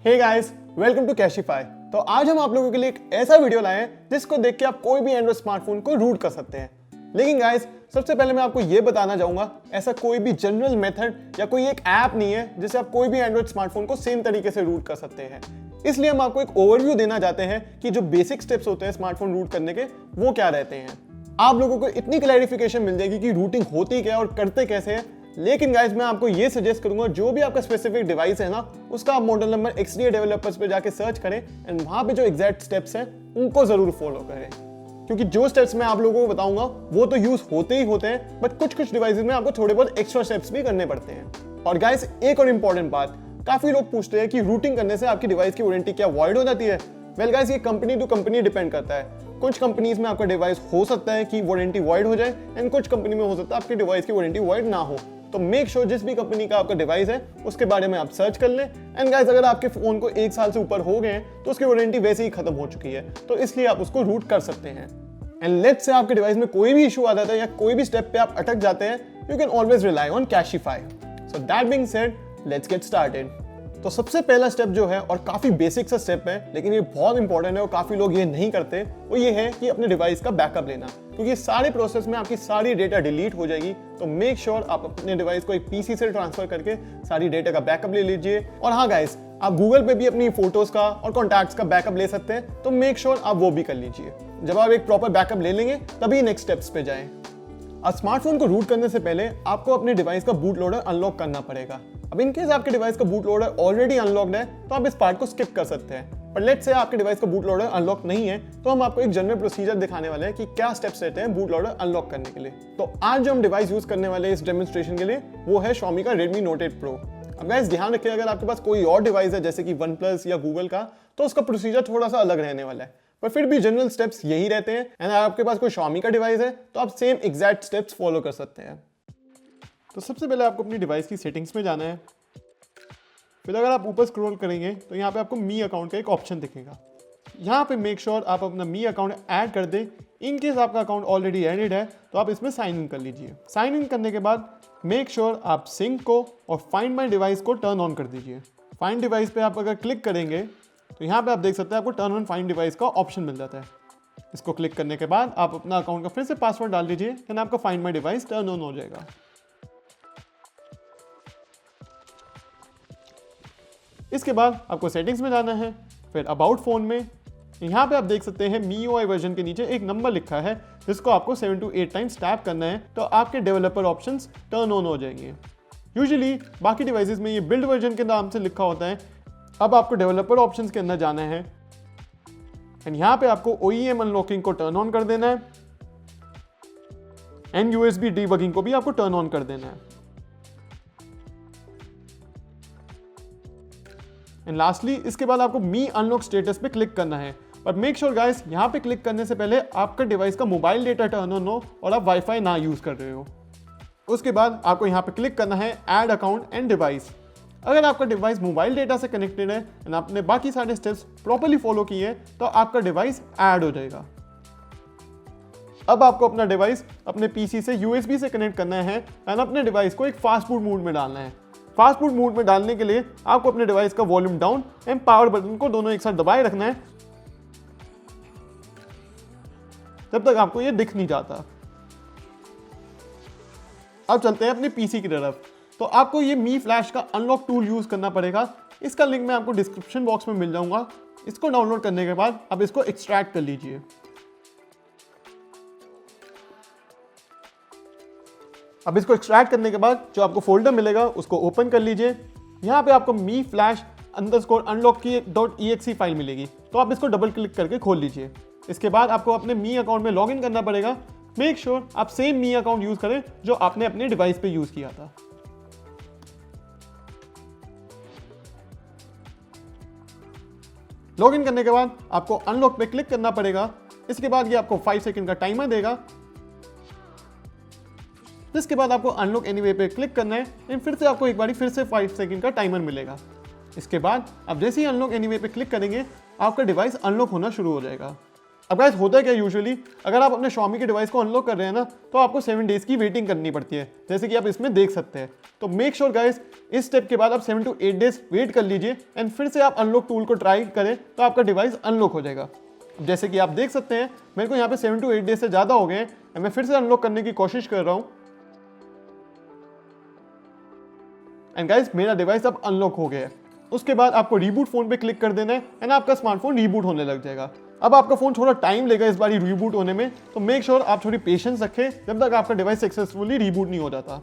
Hey guys, welcome to Cashify. तो आज हम आप लोगों के लिए एक ऐसा वीडियो लाए हैं जिसको देख के आप कोई भी एंड्रॉइड स्मार्टफोन को रूट कर सकते हैं। लेकिन गाइस, सबसे पहले मैं आपको ये बताना चाहूंगा, ऐसा कोई भी जनरल मेथड या कोई एक ऐप नहीं है जिससे आप कोई भी एंड्रॉइड स्मार्टफोन को सेम तरीके से रूट कर सकते हैं। इसलिए हम आपको एक ओवरव्यू देना चाहते हैं कि जो बेसिक स्टेप्स होते हैं स्मार्टफोन रूट करने के, वो क्या रहते हैं। आप लोगों को इतनी क्लैरिफिकेशन मिल जाएगी कि रूटिंग होती क्या है और करते कैसे है। लेकिन गाइस, मैं आपको ये सजेस्ट करूंगा, जो भी आपका स्पेसिफिक डिवाइस है ना, उसका आप मॉडल नंबर XDA डेवलपर्स पे जाके सर्च करें एंड वहां पे जो एग्जैक्ट स्टेप्स हैं उनको जरूर फॉलो करें। क्योंकि जो स्टेप्स मैं आप लोगों को बताऊंगा वो तो यूज होते ही होते हैं, बट कुछ डिवाइसेस में आपको थोड़े बहुत एक्स्ट्रा स्टेप्स भी करने पड़ते हैं। और गाइस, एक और इंपॉर्टेंट बात, काफी लोग पूछते हैं कि रूटिंग करने से आपकी डिवाइस की वारंटी क्या वॉइड हो जाती है। वेल गाइस, ये कंपनी टू कंपनी डिपेंड करता है। कुछ कंपनीज में आपका डिवाइस हो सकता है कि वारंटी वॉइड हो जाए एंड कुछ कंपनी में हो सकता है आपकी डिवाइस की वारंटी वॉइड ना हो। तो मेक श्योर जिस भी कंपनी का आपका डिवाइस है उसके बारे में आप सर्च कर लें। एंड गाइस, अगर आपके फोन को 1 साल से ऊपर हो गए हैं तो उसकी वारंटी वैसे ही खत्म हो चुकी है, तो इसलिए आप उसको रूट कर सकते हैं। एंड लेट्स से आपके डिवाइस में कोई भी इशू आ जाता है या कोई भी स्टेप पे आप अटक जाते हैं, you can always rely on Cashify. So that being said, let's get started. तो सबसे पहला स्टेप जो है, और काफी बेसिक सा स्टेप है लेकिन ये बहुत इंपॉर्टेंट है और काफी लोग ये नहीं करते, वो ये है कि अपने डिवाइस का बैकअप लेना। क्योंकि सारे प्रोसेस में आपकी सारी डेटा डिलीट हो जाएगी, तो मेक श्योर आप अपने डिवाइस को एक पीसी से ट्रांसफर करके सारी डेटा का बैकअप ले लीजिए। और हाँ गाइस, आप गूगल पे भी अपनी फोटोज का और कॉन्टैक्ट्स का बैकअप ले सकते हैं, तो मेक श्योर आप वो भी कर लीजिए। जब आप एक प्रॉपर बैकअप ले लेंगे तभी नेक्स्ट स्टेप्स पे जाएं। अब स्मार्टफोन को रूट करने से पहले आपको अपने डिवाइस का बूट लोडर अनलॉक करना पड़ेगा। अब इन केस आपके डिवाइस का बूट लोडर ऑलरेडी अनलॉक्ड है तो आप इस पार्ट को स्किप कर सकते हैं। पर लेट्स से आपके डिवाइस का बूट लोडर अनलॉक नहीं है, तो हम आपको एक जनरल प्रोसीजर दिखाने वाले हैं कि क्या स्टेप्स रहते हैं बूट लोडर अनलॉक करने के लिए। तो आज जो हम डिवाइस यूज करने वाले हैं इस डेमोन्स्ट्रेशन के लिए, वो है Xiaomi का Redmi Note 8 Pro। अब गाइस, ध्यान रखिए, अगर आपके पास कोई और डिवाइस है जैसे कि OnePlus या गूगल का, तो उसका प्रोसीजर थोड़ा सा अलग रहने वाला है, पर फिर भी जनरल स्टेप्स यही रहते हैं। एंड अगर आपके पास कोई Xiaomi का डिवाइस है तो आप सेम एग्जैक्ट स्टेप्स फॉलो कर सकते हैं। तो सबसे पहले आपको अपनी डिवाइस की सेटिंग्स में जाना है। फिर अगर आप ऊपर स्क्रॉल करेंगे तो यहाँ पे आपको मी अकाउंट का एक ऑप्शन दिखेगा। यहाँ पे मेक श्योर आप अपना मी अकाउंट ऐड कर दें। इन केस आपका अकाउंट ऑलरेडी एडेड है तो आप इसमें साइन इन कर लीजिए। साइन इन करने के बाद मेक श्योर आप सिंक को और फाइंड माई डिवाइस को टर्न ऑन कर दीजिए। फाइंड डिवाइस पे आप अगर क्लिक करेंगे तो यहाँ पे आप देख सकते हैं आपको टर्न ऑन फाइंड डिवाइस का ऑप्शन मिल जाता है। इसको क्लिक करने के बाद आप अपना अकाउंट का फिर से पासवर्ड डाल दीजिए, देन आपका find my device turn on हो जाएगा। इसके बाद आपको सेटिंग्स में जाना है, फिर अबाउट फोन में यहाँ पे आप देख सकते हैं MIUI वर्जन के नीचे एक नंबर लिखा है जिसको आपको 7 to 8 टाइम्स टैप करना है, तो आपके डेवलपर ऑप्शंस टर्न ऑन हो जाएंगे। यूजुअली बाकी डिवाइसेस में ये बिल्ड वर्जन के नाम से लिखा होता है। अब आपको डेवलपर ऑप्शंस के अंदर जाना है एंड यहाँ पे आपको OEM अनलॉकिंग को टर्न ऑन कर देना है एंड USB डीबगिंग को भी आपको टर्न ऑन कर देना है। एंड लास्टली इसके बाद आपको मी अनलॉक स्टेटस पे क्लिक करना है। पर मेक श्योर गाइस, यहाँ पे क्लिक करने से पहले आपका डिवाइस का मोबाइल डेटा टर्न ऑन हो और आप वाईफाई ना यूज कर रहे हो। उसके बाद आपको यहाँ पे क्लिक करना है ऐड अकाउंट एंड डिवाइस। अगर आपका डिवाइस मोबाइल डेटा से कनेक्टेड है एंड आपने बाकी सारे स्टेप्स प्रॉपर्ली फॉलो किए हैं तो आपका डिवाइस ऐड हो जाएगा। अब आपको अपना डिवाइस अपने पीसी से USB से कनेक्ट करना है एंड अपने डिवाइस को एक फास्ट बूट मोड में डालना है। फास्ट बूट मोड में डालने के लिए आपको अपने डिवाइस का volume down and power button को दोनों एक साथ दबाए रखना है जब तक आपको ये दिख नहीं जाता। अब चलते हैं अपने पीसी की तरफ। तो आपको ये मी फ्लैश का अनलॉक टूल यूज करना पड़ेगा। इसका लिंक मैं आपको डिस्क्रिप्शन बॉक्स में मिल जाऊंगा। इसको डाउनलोड करने के बाद आप इसको एक्सट्रैक्ट कर लीजिए। अब इसको एक्सट्रैक्ट करने के बाद जो आपको फोल्डर मिलेगा उसको ओपन कर लीजिए। यहाँ पे आपको मी फ्लैश अंडरस्कोर अनलॉक की .exe फाइल मिलेगी, तो आप इसको डबल क्लिक करके खोल लीजिए। इसके बाद आपको अपने मी अकाउंट में लॉगिन करना पड़ेगा। मेक श्योर आप सेम मी अकाउंट यूज करें जो आपने अपने डिवाइस पे यूज किया था। लॉगिन करने के बाद आपको अनलॉक पे क्लिक करना पड़ेगा। इसके बाद ये आपको 5 सेकंड का टाइमर देगा। इसके बाद आपको अनलॉक एनीवे पे क्लिक करना है एंड फिर से आपको एक बार फिर से 5 सेकंड का टाइमर मिलेगा। इसके बाद आप जैसे ही अनलॉक एनीवे पे क्लिक करेंगे आपका डिवाइस अनलॉक होना शुरू हो जाएगा। अब गाइस होता है क्या यूजुअली, अगर आप अपने Xiaomi के डिवाइस को अनलॉक कर रहे हैं ना, तो आपको 7 डेज की वेटिंग करनी पड़ती है, जैसे कि आप इसमें देख सकते हैं। तो मेक श्योर गाइस इस स्टेप के बाद आप 7 to 8 डेज वेट कर लीजिए एंड फिर से आप अनलॉक टूल को ट्राई करें तो आपका डिवाइस अनलॉक हो जाएगा। जैसे कि आप देख सकते हैं मेरे को यहाँ पे 7 to 8 डेज से ज़्यादा हो गए हैं, मैं फिर से अनलॉक करने की कोशिश कर रहा हूँ एंड गाइस मेरा डिवाइस अब अनलॉक हो गया है। उसके बाद आपको रीबूट फोन पे क्लिक कर देना है एंड आपका स्मार्टफोन रीबूट होने लग जाएगा। अब आपका फोन थोड़ा टाइम लेगा इस बार रीबूट होने में, तो मेक श्योर आप थोड़ी पेशेंस रखें जब तक आपका डिवाइस सक्सेसफुली रीबूट नहीं हो जाता।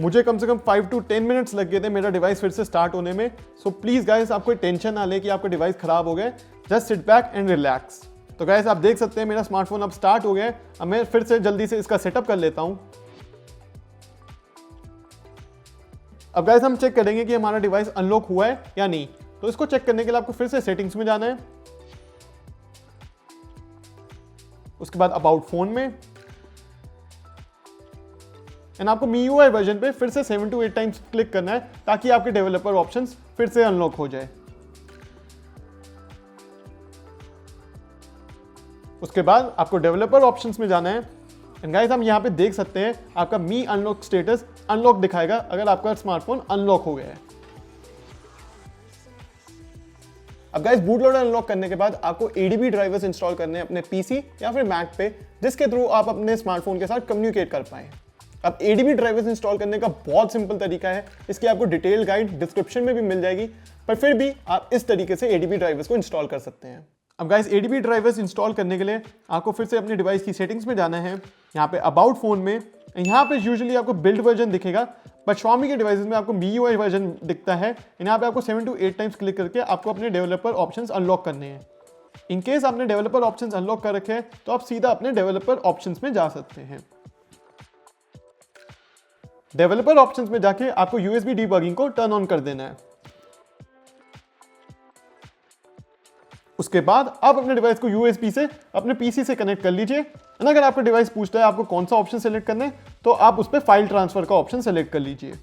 मुझे कम से कम 5 to 10 मिनट्स लग गए थे मेरा डिवाइस फिर से स्टार्ट होने में। सो प्लीज गाइस आपको टेंशन ना ले कि आपका डिवाइस खराब हो गया, just sit back and relax. तो गाइस आप देख सकते हैं मेरा स्मार्टफोन अब स्टार्ट हो गया है। अब मैं फिर से जल्दी से इसका सेटअप कर लेता हूँ। अब गाइस हम चेक करेंगे कि हमारा डिवाइस अनलॉक हुआ है या नहीं। तो इसको चेक करने के लिए आपको फिर से सेटिंग्स में जाना है, उसके बाद अबाउट फोन में एंड आपको MIUI वर्जन पे फिर से 7 to 8 टाइम्स क्लिक करना है ताकि आपके डेवलपर ऑप्शंस फिर से अनलॉक हो जाए। उसके बाद आपको डेवलपर ऑप्शंस में जाना है एंड गाइस हम यहाँ पे देख सकते हैं आपका मी अनलॉक स्टेटस अनलॉक दिखाएगा अगर आपका स्मार्टफोन अनलॉक हो गया है। अब गाइस बूट लोडर अनलॉक करने के बाद आपको ADB ड्राइवर्स इंस्टॉल करने हैं अपने PC या फिर मैक पे, जिसके थ्रू आप अपने स्मार्टफोन के साथ कम्युनिकेट कर पाएं। अब ADB ड्राइवर्स इंस्टॉल करने का बहुत सिंपल तरीका है, इसकी आपको डिटेल गाइड डिस्क्रिप्शन में भी मिल जाएगी, पर फिर भी आप इस तरीके से ADB ड्राइवर्स को इंस्टॉल कर सकते हैं। अब गाइस ADB ड्राइवर्स इंस्टॉल करने के लिए आपको फिर से अपने डिवाइस की सेटिंग्स में जाना है, यहाँ पे अबाउट फोन में। यहाँ पे यूजुअली आपको बिल्ड वर्जन दिखेगा, बट Xiaomi के डिवाइसेस में आपको MIUI वर्जन दिखता है। यहाँ पे आपको 7 to 8 टाइम्स क्लिक करके आपको अपने डेवलपर ऑप्शंस अनलॉक करने हैं। इन केस आपने डेवलपर ऑप्शंस अनलॉक कर रखे हैं तो आप सीधा अपने डेवलपर ऑप्शंस में जा सकते हैं। डेवलपर ऑप्शंस में जाके आपको USB डीबगिंग को टर्न ऑन कर देना है। उसके बाद आप अपने डिवाइस को USB से अपने PC से कनेक्ट कर लीजिए एंड अगर आपका डिवाइस पूछता है आपको कौन सा ऑप्शन सेलेक्ट करना है तो आप उस पर फाइल ट्रांसफर का ऑप्शन सेलेक्ट कर लीजिए।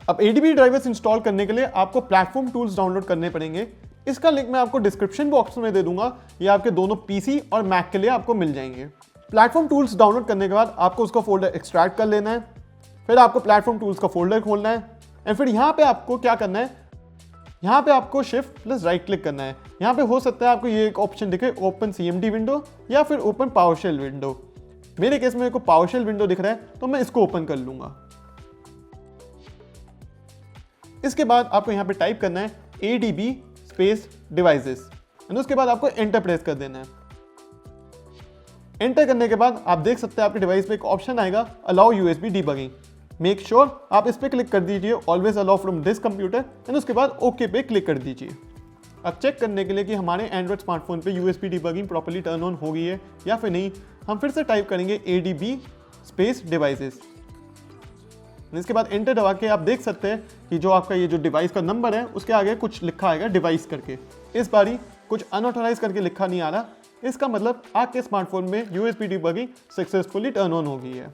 अब ADB ड्राइवर्स इंस्टॉल करने के लिए आपको प्लेटफॉर्म टूल्स डाउनलोड करने पड़ेंगे। इसका लिंक मैं आपको डिस्क्रिप्शन बॉक्स में दे दूंगा, ये आपके दोनों PC और मैक के लिए आपको मिल जाएंगे। प्लेटफॉर्म टूल्स डाउनलोड करने के बाद आपको उसका फोल्डर एक्सट्रैक्ट कर लेना है, फिर आपको प्लेटफॉर्म टूल्स का फोल्डर खोलना है एंड फिर यहाँ पे आपको क्या करना है, यहाँ पे आपको शिफ्ट प्लस राइट क्लिक करना है। यहाँ पे हो सकता है आपको ये एक ऑप्शन दिखे ओपन CMD विंडो या फिर ओपन पावरशेल विंडो। मेरे केस में मेरे को पावरशेल विंडो दिख रहा है तो मैं इसको ओपन कर लूंगा। इसके बाद आपको यहाँ पे टाइप करना है ADB स्पेस डिवाइसेस एंड उसके बाद आपको एंटर प्रेस कर देना है। एंटर करने के बाद आप देख सकते हैं आपके डिवाइस पे एक ऑप्शन आएगा allow USB debugging. Make sure आप इस पे क्लिक कर दीजिए always allow from this computer and उसके बाद ओके पे क्लिक कर दीजिए। अब चेक करने के लिए कि हमारे एंड्रॉइड स्मार्टफोन पे USB debugging properly turn on हो गई है या फिर नहीं, हम फिर से टाइप करेंगे ADB स्पेस डिवाइसेस। इसके बाद एंटर दबा के आप देख सकते हैं कि जो आपका ये जो डिवाइस का नंबर है उसके आगे कुछ लिखा आएगा डिवाइस करके। इस बारी कुछ अनऑथराइज करके लिखा नहीं आ रहा, इसका मतलब आपके स्मार्टफोन में USB debugging successfully turn on हो गई है।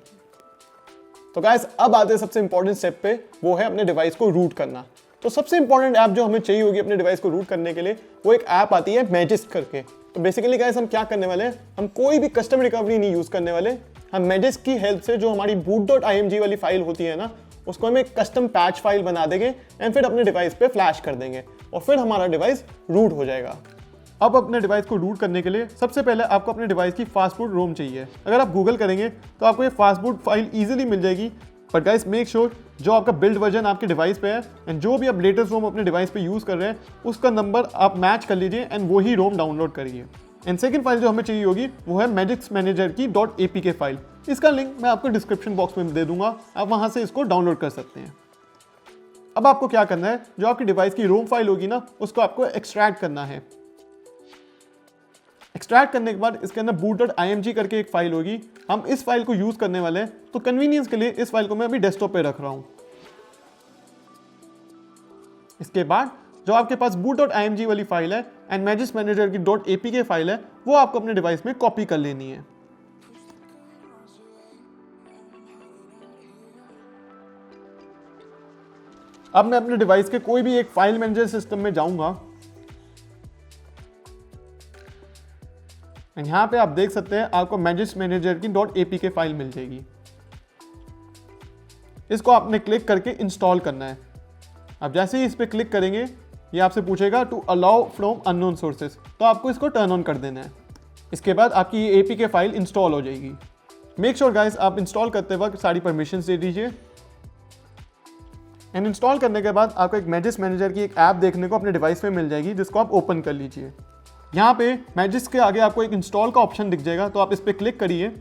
तो गाइस अब आते हैं सबसे इंपॉर्टेंट स्टेप पे, वो है अपने डिवाइस को रूट करना। तो सबसे इंपॉर्टेंट ऐप जो हमें चाहिए होगी अपने डिवाइस को रूट करने के लिए, वो एक ऐप आती है मैजिस्क करके। तो बेसिकली गाइस हम क्या करने वाले हैं, हम कोई भी कस्टम रिकवरी नहीं यूज करने वाले, हम मैजिस्क की हेल्प से जो हमारी boot.img वाली फाइल होती है ना, उसको हम एक कस्टम पैच फाइल बना देंगे एंड फिर अपने डिवाइस पे फ्लैश कर देंगे और फिर हमारा डिवाइस रूट हो जाएगा। अब अपने डिवाइस को रूट करने के लिए सबसे पहले आपको अपने डिवाइस की फास्टबूट रोम चाहिए। अगर आप गूगल करेंगे तो आपको ये फास्टबूट फाइल इजीली मिल जाएगी, बट गाइस मेक श्योर जो आपका बिल्ड वर्जन आपके डिवाइस पे है एंड जो भी आप लेटेस्ट रोम अपने डिवाइस पे यूज कर रहे हैं उसका नंबर आप मैच कर लीजिए एंड वही रोम डाउनलोड करिए। एंड सेकंड फाइल जो हमें चाहिए होगी वो है मैजिस्क मैनेजर की .apk फाइल। इसका लिंक मैं आपको डिस्क्रिप्शन बॉक्स में दे दूंगा, आप वहां से इसको डाउनलोड कर सकते हैं। अब आपको क्या करना है, जो आपकी डिवाइस की रोम फाइल होगी ना उसको आपको एक्सट्रैक्ट करना है। एक्सट्रैक्ट करने के बाद इसके अंदर boot.img करके एक फाइल होगी, हम इस फाइल को यूज करने वाले हैं। तो कन्वीनियंस के लिए इस फाइल को मैं अभी डेस्कटॉप पे रख रहा हूं। इसके बाद जो आपके पास boot.img वाली फाइल है एंड मैजिस्क मैनेजर की .apk फाइल है वो आपको अपने डिवाइस में कॉपी कर लेनी है। अब मैं अपने डिवाइस के कोई भी एक फाइल मैनेजर सिस्टम में जाऊंगा एंड यहाँ पे आप देख सकते हैं आपको मैजिक मैनेजर की .apk फाइल मिल जाएगी। इसको आपने क्लिक करके इंस्टॉल करना है। अब जैसे ही इस पर क्लिक करेंगे ये आपसे पूछेगा to allow from unknown sources, तो आपको इसको टर्न ऑन कर देना है। इसके बाद आपकी ये APK फाइल इंस्टॉल हो जाएगी। मेक श्योर गाइस आप इंस्टॉल करते वक्त सारी परमिशंस दे दीजिए। एंड इंस्टॉल करने के बाद आपको एक मैजिक मैनेजर की एक ऐप देखने को अपने डिवाइस में मिल जाएगी, जिसको आप ओपन कर लीजिए। यहाँ पे मैजिक के आगे आपको एक इंस्टॉल का ऑप्शन दिख जाएगा, तो आप इस पर क्लिक करिए।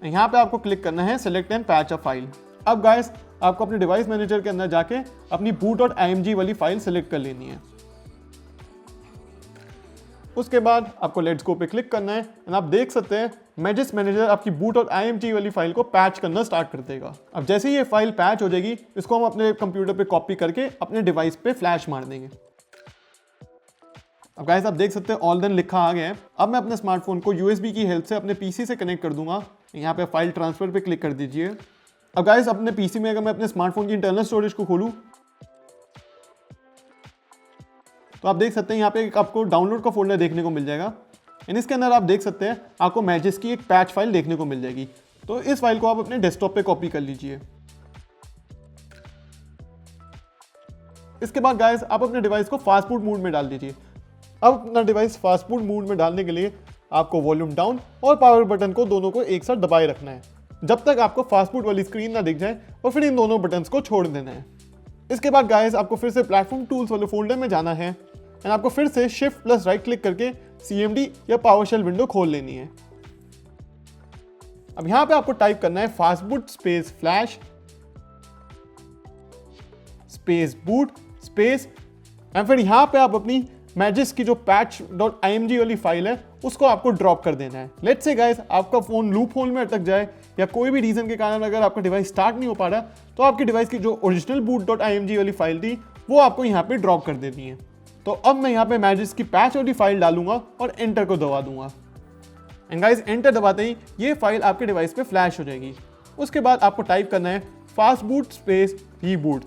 यहाँ पे आपको क्लिक करना है select and patch a file. अब गाइस आपको अपने डिवाइस मैनेजर के अंदर जाके अपनी boot.img वाली फाइल सेलेक्ट कर लेनी है। उसके बाद आपको लेट्स गो पे क्लिक करना है एंड आप देख सकते हैं मैजिक मैनेजर आपकी boot.img वाली फाइल को पैच करना स्टार्ट कर देगा। अब जैसे ही ये फाइल पैच हो जाएगी, इसको हम अपने कंप्यूटर पे कॉपी करके अपने डिवाइस पे फ्लैश मार देंगे। अब गाइस आप देख सकते हैं ऑल डन लिखा आ गया है। अब मैं अपने स्मार्टफोन को USB की हेल्प से अपने PC से कनेक्ट कर दूंगा। यहाँ पे फाइल ट्रांसफर पे क्लिक कर दीजिए। अब गाइस अपने PC में अगर मैं अपने स्मार्टफोन की इंटरनल स्टोरेज को खोलूँ तो आप देख सकते हैं यहाँ पे आपको डाउनलोड का फोल्डर देखने को मिल जाएगा एंड इसके अंदर आप देख सकते हैं आपको मैजिक की एक पैच फाइल देखने को मिल जाएगी। तो इस फाइल को आप अपने डेस्कटॉप पे कॉपी कर लीजिए। इसके बाद गाइस आप अपने डिवाइस को फास्ट बूट मोड में डाल दीजिए। अब अपना डिवाइस फास्ट बूट मोड में डालने के लिए आपको वॉल्यूम डाउन और पावर बटन को दोनों को एक साथ दबाए रखना है जब तक आपको फास्ट बूट वाली स्क्रीन ना दिख जाए, और फिर इन दोनों बटन्स को छोड़ देना है। इसके बाद गाइस आपको फिर से प्लेटफॉर्म टूल्स वाले फोल्डर में जाना है एंड आपको फिर से शिफ्ट प्लस राइट क्लिक करके CMD या पावरशेल विंडो खोल लेनी है। अब यहां पे आपको टाइप करना है fastboot space flash space boot space and फिर यहां पे आप अपनी मैजिक की जो patch.img वाली फाइल है उसको आपको ड्रॉप कर देना है। लेट्स से गाइस आपका फोन लूप होल में अटक जाए या कोई भी रीजन के कारण अगर आपका डिवाइस स्टार्ट नहीं हो पा रहा, तो आपकी डिवाइस की जो ओरिजिनल boot.img वाली फाइल थी वो आपको यहाँ पे ड्रॉप कर देनी है। तो अब मैं यहाँ पे मैजिक की पैच वाली फाइल डालूंगा और एंटर को दबा दूंगा एंड गाइस एंटर दबाते ही ये फाइल आपके डिवाइस पे फ्लैश हो जाएगी। उसके बाद आपको टाइप करना है फास्टबूट स्पेस रीबूट।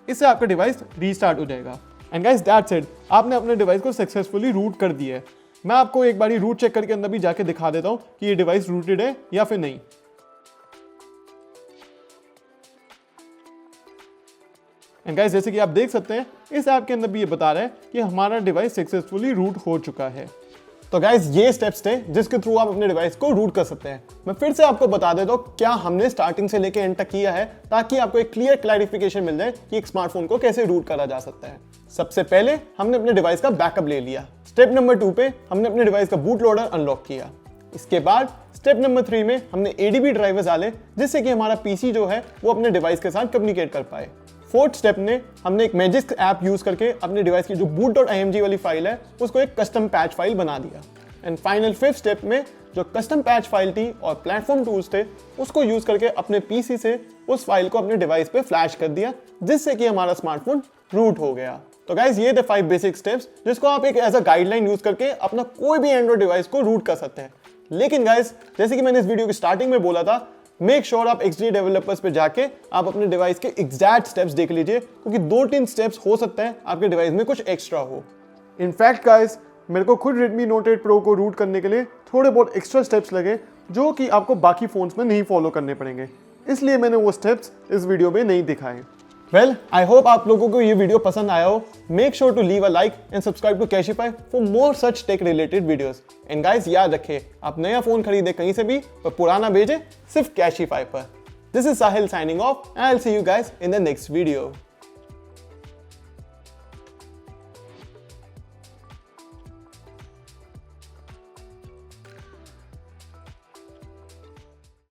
इससे आपका डिवाइस रीस्टार्ट हो जाएगा एंड गाइस दैट्स इट। आपने अपने डिवाइस को सक्सेसफुली रूट कर दिया है। मैं आपको एक बारी रूट चेक करके अंदर भी जाके दिखा देता हूं कि ये डिवाइस रूटेड है या फिर नहीं। एंड गाइस जैसे कि आप देख सकते हैं इस ऐप के अंदर भी ये बता रहा है कि हमारा डिवाइस सक्सेसफुली रूट हो चुका है। तो गाइस ये स्टेप्स थे जिसके थ्रू आप अपने डिवाइस को रूट कर सकते हैं। मैं फिर से आपको बता देता हूँ क्या हमने स्टार्टिंग से लेके एंड तक किया है, ताकि आपको एक क्लियर क्लैरिफिकेशन मिल जाए कि एक स्मार्टफोन को कैसे रूट करा जा सकता है। सबसे पहले हमने अपने डिवाइस का बैकअप ले लिया। स्टेप नंबर 2 पे हमने अपने डिवाइस का बूट लोडर अनलॉक किया। इसके बाद स्टेप नंबर 3 में हमने ADB ड्राइवर्स डाले जिससे कि हमारा PC जो है वो अपने डिवाइस के साथ कम्युनिकेट कर पाए। फोर्थ स्टेप में हमने एक मैजिक ऐप यूज करके अपने डिवाइस की जो boot.img वाली फाइल है उसको एक कस्टम पैच फाइल बना दिया। एंड फाइनल फिफ्थ स्टेप में जो कस्टम पैच फाइल थी और प्लेटफॉर्म टूल्स थे उसको यूज करके अपने PC से उस फाइल को अपने डिवाइस पे फ्लैश कर दिया, जिससे कि हमारा स्मार्टफोन रूट हो गया। तो गाइस ये थे 5 बेसिक स्टेप्स जिसको आप एक एज अ गाइडलाइन यूज करके अपना कोई भी एंड्रॉइड डिवाइस को रूट कर सकते हैं। लेकिन गाइस जैसे कि मैंने इस वीडियो की स्टार्टिंग में बोला था, मेक श्योर आप XD डेवलपर्स पे जाके आप अपने डिवाइस के एग्जैक्ट स्टेप्स देख लीजिए, क्योंकि 2-3 स्टेप्स हो सकता है आपके डिवाइस में कुछ एक्स्ट्रा हो। इनफैक्ट गाइस मेरे को खुद Redmi Note 8 Pro को रूट करने के लिए थोड़े बहुत एक्स्ट्रा स्टेप्स लगे जो कि आपको बाकी फोन्स में नहीं फॉलो करने पड़ेंगे, इसलिए मैंने वो स्टेप्स इस वीडियो में नहीं दिखाए। वेल आई होप आप लोगों को ये वीडियो पसंद आया हो। Make sure to leave a like and subscribe to Cashify for more such tech related videos. And guys याद रखें, आप नया फोन खरीदे कहीं से भी पर पुराना भेजे सिर्फ कैशिफाई पर। This is Sahil signing off and I will see you guys in the next video.